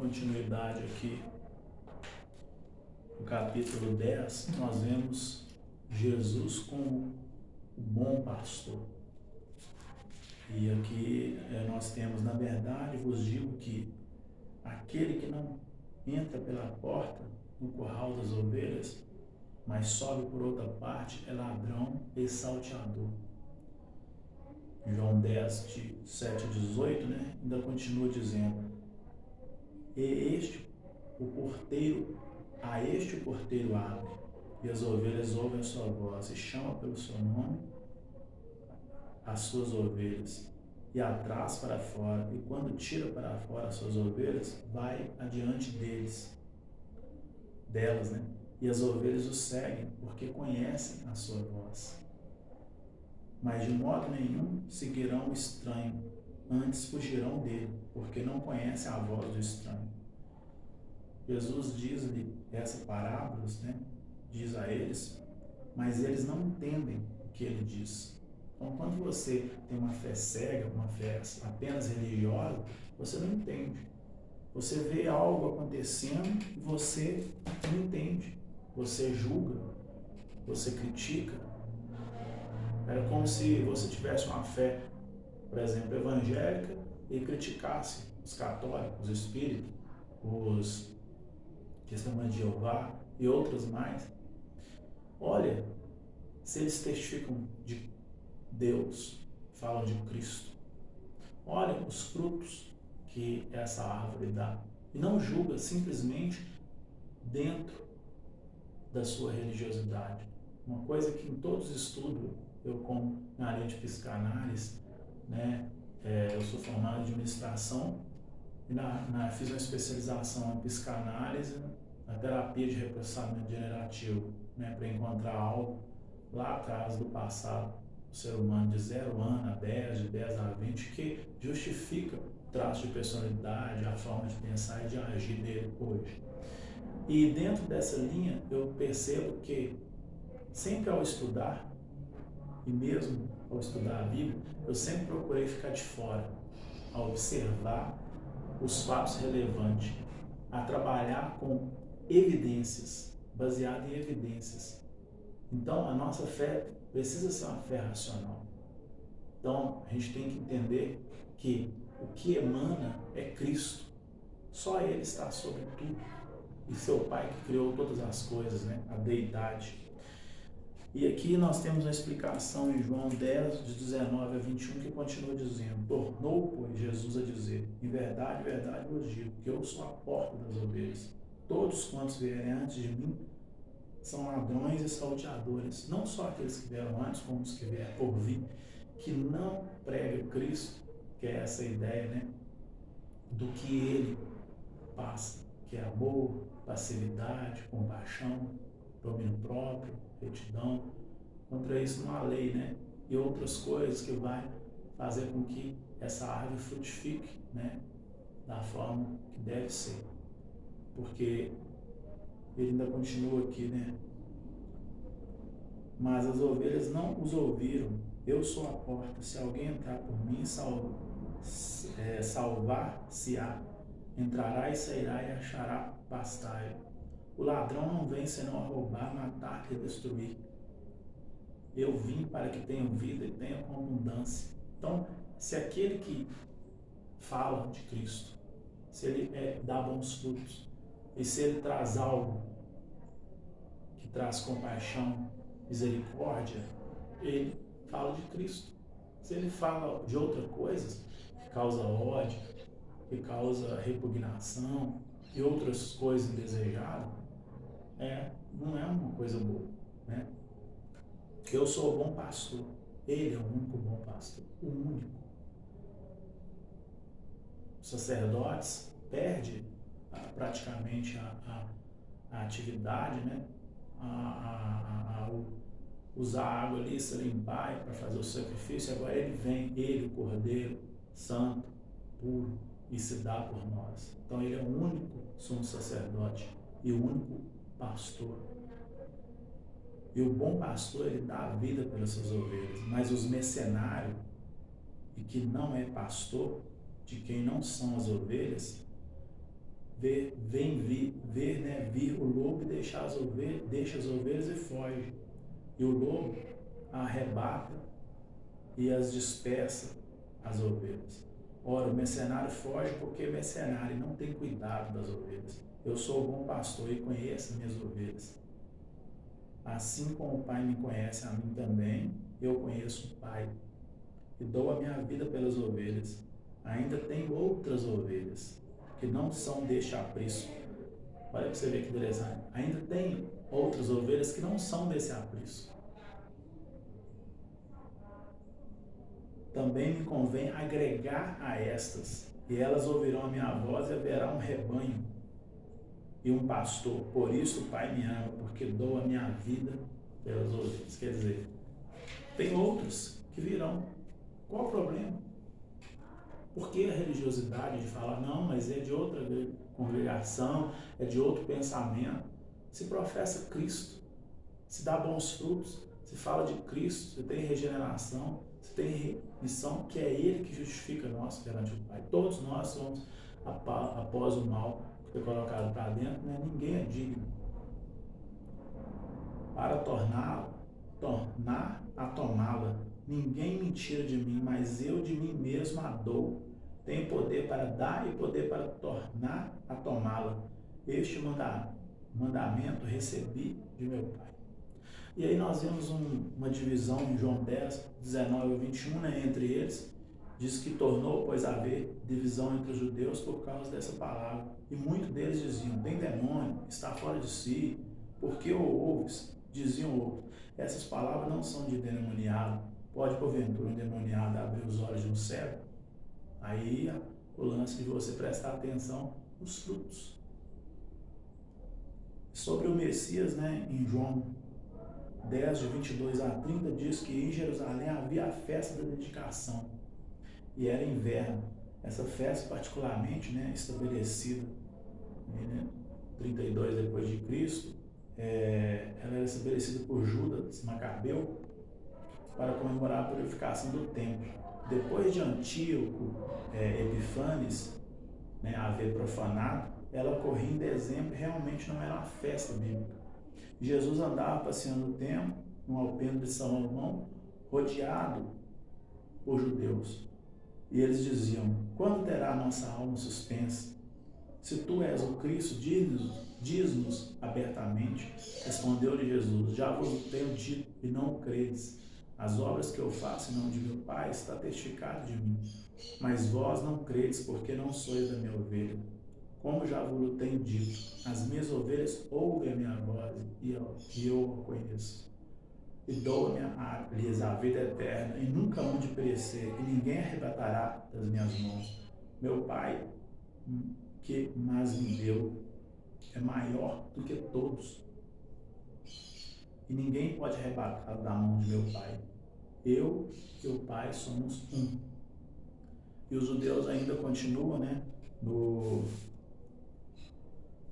continuidade aqui no capítulo 10, nós vemos Jesus como o bom pastor. E aqui nós temos, na verdade, vos digo que aquele que não entra pela porta no curral das ovelhas, mas sobe por outra parte, é ladrão e salteador. João 10, de 7 a 18, ainda continua dizendo: a este o porteiro abre, e as ovelhas ouvem a sua voz, e chama pelo seu nome as suas ovelhas, e as traz para fora, e quando tira para fora as suas ovelhas, vai adiante delas, e as ovelhas o seguem, porque conhecem a sua voz. Mas de modo nenhum seguirão o estranho, antes fugirão dele, porque não conhecem a voz do estranho. Jesus diz-lhe essa parábola, diz a eles, mas eles não entendem o que ele diz. Então, quando você tem uma fé cega, uma fé apenas religiosa, você não entende. Você vê algo acontecendo e você não entende. Você julga, você critica. É como se você tivesse uma fé, por exemplo, evangélica e criticasse os católicos, os espíritos, os testemunhas de Jeová e outros mais. Olha, se eles testificam de Deus, falam de Cristo, olha os frutos que essa árvore dá. E não julga simplesmente dentro da sua religiosidade. Uma coisa que em todos os estudos, eu como na área de psicanálise, eu sou formado em administração e fiz uma especialização em psicanálise, na terapia de reprocessamento generativo, para encontrar algo lá atrás do passado do ser humano, de 0 ano a 10, de 10 a 20, que justifica o traço de personalidade, a forma de pensar e de agir dele hoje. E dentro dessa linha, eu percebo que sempre ao estudar, e mesmo ao estudar a Bíblia, eu sempre procurei ficar de fora, a observar os fatos relevantes, a trabalhar com evidências, baseado em evidências. Então, a nossa fé precisa ser uma fé racional. Então, a gente tem que entender que o que emana é Cristo. Só Ele está sobre tudo. E seu Pai que criou todas as coisas, a deidade. E aqui nós temos uma explicação em João 10, de 19 a 21, que continua dizendo: tornou, pois, Jesus a dizer: em verdade vos digo, que eu sou a porta das ovelhas. Todos quantos vierem antes de mim são ladrões e salteadores, não só aqueles que vieram antes, como os que vieram por vir, que não pregam Cristo, que é essa ideia, do que Ele passa, que é amor, passividade, compaixão, domínio próprio, retidão. Contra isso não há lei, e outras coisas que vai fazer com que essa árvore frutifique, da forma que deve ser. Porque ele ainda continua aqui, mas as ovelhas não os ouviram. Eu sou a porta, se alguém entrar por mim, salvar-se-á, entrará e sairá e achará pastaio. O ladrão não vem senão a roubar, matar e destruir. Eu vim para que tenham vida e tenham com abundância. Então, se aquele que fala de Cristo, se ele dá bons frutos, e se ele traz algo que traz compaixão, misericórdia, ele fala de Cristo. Se ele fala de outra coisa, que causa ódio, que causa repugnação e outras coisas indesejadas, não é uma coisa boa, Eu sou o bom pastor, ele é o único bom pastor, o único. Os sacerdotes perdem praticamente a atividade, usar a água ali, se limpar para fazer o sacrifício. Agora ele vem, ele, o Cordeiro Santo, puro, e se dá por nós. Então ele é o único sumo sacerdote e o único pastor. E o bom pastor, ele dá a vida pelas suas ovelhas. Mas os mercenários, e que não é pastor, de quem não são as ovelhas, vir o lobo e deixa as ovelhas e foge. E o lobo arrebata e as dispersa as ovelhas. Ora, o mercenário foge porque é mercenário e não tem cuidado das ovelhas. Eu sou o bom pastor e conheço minhas ovelhas. Assim como o Pai me conhece a mim também, eu conheço o Pai e dou a minha vida pelas ovelhas. Ainda tem outras ovelhas que não são deste aprisco. Olha para você ver que interessante. Ainda tem outras ovelhas que não são desse aprisco. Também me convém agregar a estas, e elas ouvirão a minha voz e haverá um rebanho e um pastor. Por isso o Pai me ama, porque dou a minha vida pelas ovelhas. Quer dizer, tem outros que virão. Qual o problema? Por que a religiosidade de falar, não, mas é de outra congregação, é de outro pensamento? Se professa Cristo, se dá bons frutos, se fala de Cristo, se tem regeneração, se tem remissão, que é Ele que justifica nós perante o Pai. Todos nós somos, após o mal que foi colocado para dentro, né? Ninguém é digno. Para tornar a tomá-la, ninguém me tira de mim, mas eu de mim mesmo a dou. Tenho poder para dar e poder para tornar a tomá-la. Este mandamento recebi de meu Pai. E aí nós vemos uma divisão em João 10, 19 a 21, né, entre eles. Diz que tornou, pois, haver divisão entre os judeus por causa dessa palavra. E muitos deles diziam, tem demônio, está fora de si, por que o ouves? Diziam outros, essas palavras não são de endemoniado. Pode, porventura, um endemoniado abrir os olhos de um cego? Aí o lance de você prestar atenção nos frutos. Sobre o Messias, né, em João 10, de 22 a 30, diz que em Jerusalém havia a festa da dedicação. E era inverno. Essa festa, particularmente, né, estabelecida em 32 depois de Cristo, ela era estabelecida por Judas Macabeu para comemorar a purificação do templo. Depois de Antíoco Epifanes, né, haver profanado, ela ocorria em dezembro e realmente não era uma festa bíblica. Jesus andava passeando o templo, no alpendre de Salomão, rodeado por judeus. E eles diziam, quando terá nossa alma suspensa? Se tu és o Cristo, diz-nos abertamente. Respondeu-lhe Jesus, já vos tenho dito e não o credes. As obras que eu faço em nome de meu Pai está testificado de mim. Mas vós não credes porque não sois da minha ovelha. Como já vos tenho dito, as minhas ovelhas ouvem a minha voz e eu a conheço. E dou-lhes a vida eterna e nunca hão de perecer, e ninguém arrebatará das minhas mãos. Meu Pai, que mais me deu, é maior do que todos. E ninguém pode arrebatar da mão de meu Pai. Eu e o Pai somos um. E os judeus ainda continuam, né?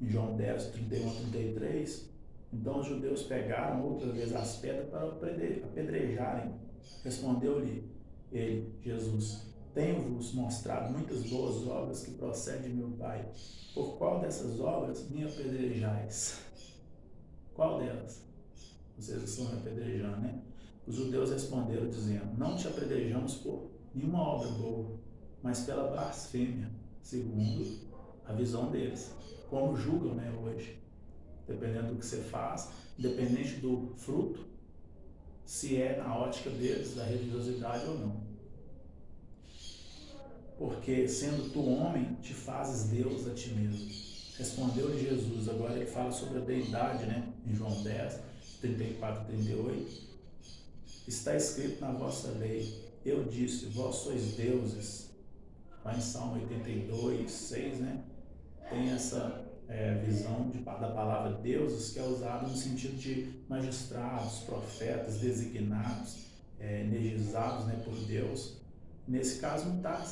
Em João 10, 31 a 33, então os judeus pegaram outra vez as pedras para apedrejarem. Respondeu-lhe ele, Jesus, tenho-vos mostrado muitas boas obras que procedem de meu Pai. Por qual dessas obras me apedrejais? Qual delas? Vocês estão me apedrejando, né? Os judeus responderam dizendo, não te apedrejamos por nenhuma obra boa, mas pela blasfêmia, segundo a visão deles. Como julgam, né, hoje, dependendo do que você faz, independente do fruto, se é na ótica deles, da religiosidade ou não. Porque, sendo tu homem, te fazes Deus a ti mesmo. Respondeu-lhe Jesus, agora ele fala sobre a deidade, né, em João 10, 34 e 38. Está escrito na vossa lei, eu disse, vós sois deuses. Lá em Salmo 82, 6, né? Tem essa visão da palavra deuses, que é usada no sentido de magistrados, profetas, designados, energizados, né, por Deus. Nesse caso não está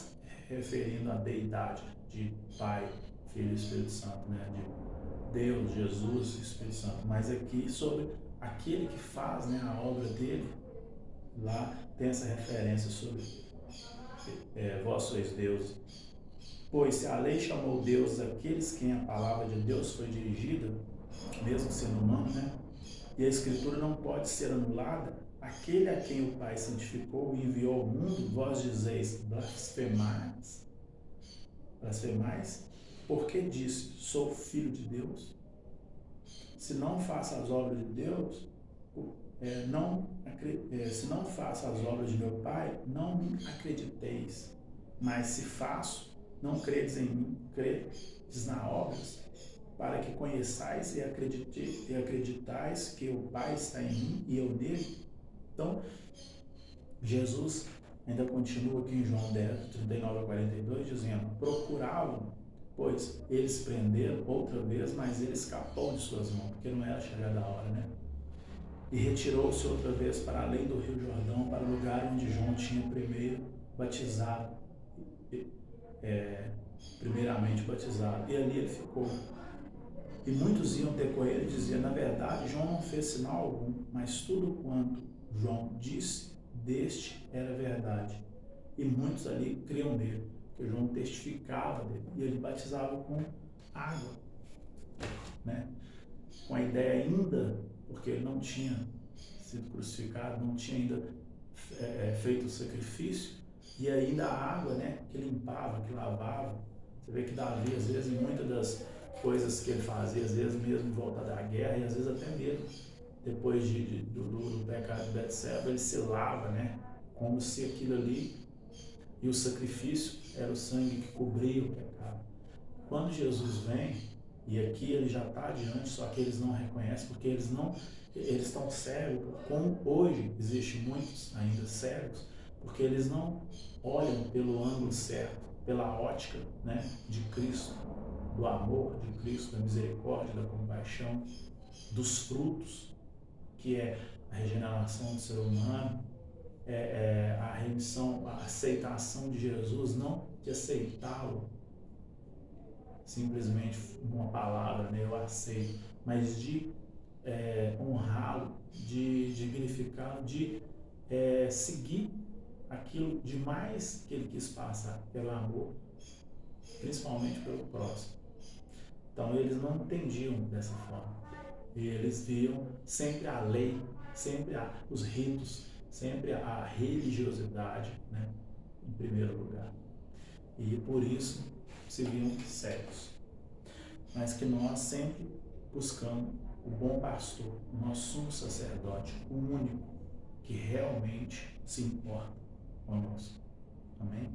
referindo à deidade de Pai, Filho e Espírito Santo, né, de Deus, Jesus e Espírito Santo, mas aqui sobre aquele que faz, né, a obra dele. Lá tem essa referência sobre vós sois deuses. Pois se a lei chamou Deus aqueles quem a palavra de Deus foi dirigida, mesmo sendo humano, né? E a Escritura não pode ser anulada, aquele a quem o Pai santificou e enviou ao mundo, vós dizeis, blasfemais, porque disse, sou filho de Deus? Se não faço as obras de Deus, se não faço as obras de meu Pai, não me acrediteis. Mas se faço, não credes em mim, credes nas obras, para que conheçais e acreditais que o Pai está em mim e eu nele. Então, Jesus ainda continua aqui em João 10, 39 a 42, dizendo, procuravam, pois eles prenderam outra vez, mas ele escapou de suas mãos, porque não era chegada a hora, né? E retirou-se outra vez para além do rio Jordão, para o lugar onde João tinha primeiramente batizado. E ali ele ficou. E muitos iam ter com ele e diziam, na verdade, João não fez sinal algum, mas tudo quanto João disse deste era verdade. E muitos ali criam nele, porque João testificava dele. E ele batizava com água, né? Com a ideia ainda, porque ele não tinha sido crucificado, não tinha ainda feito o sacrifício, e ainda a água, né, que limpava, que lavava. Você vê que Davi, às vezes, em muitas das coisas que ele fazia, às vezes mesmo em volta da guerra, e às vezes até mesmo depois do pecado de Betseba, ele se lava, né, como se aquilo ali, e o sacrifício era o sangue que cobria o pecado. Quando Jesus vem, e aqui ele já está adiante, só que eles não reconhecem, porque eles estão cegos, como hoje existe muitos ainda cegos, porque eles não olham pelo ângulo certo, pela ótica, né, de Cristo, do amor de Cristo, da misericórdia, da compaixão, dos frutos, que é a regeneração do ser humano, a remissão, a aceitação de Jesus, não de aceitá-lo simplesmente uma palavra, né, eu aceito, mas de honrá-lo, de dignificá-lo, de seguir aquilo de mais que ele quis passar, pelo amor, principalmente pelo próximo. Então eles não entendiam dessa forma. E eles viam sempre a lei, sempre os ritos, sempre a religiosidade, né, em primeiro lugar. E por isso se viam cegos. Mas que nós sempre buscamos o bom pastor, o nosso sumo sacerdote, o único que realmente se importa conosco. Amém?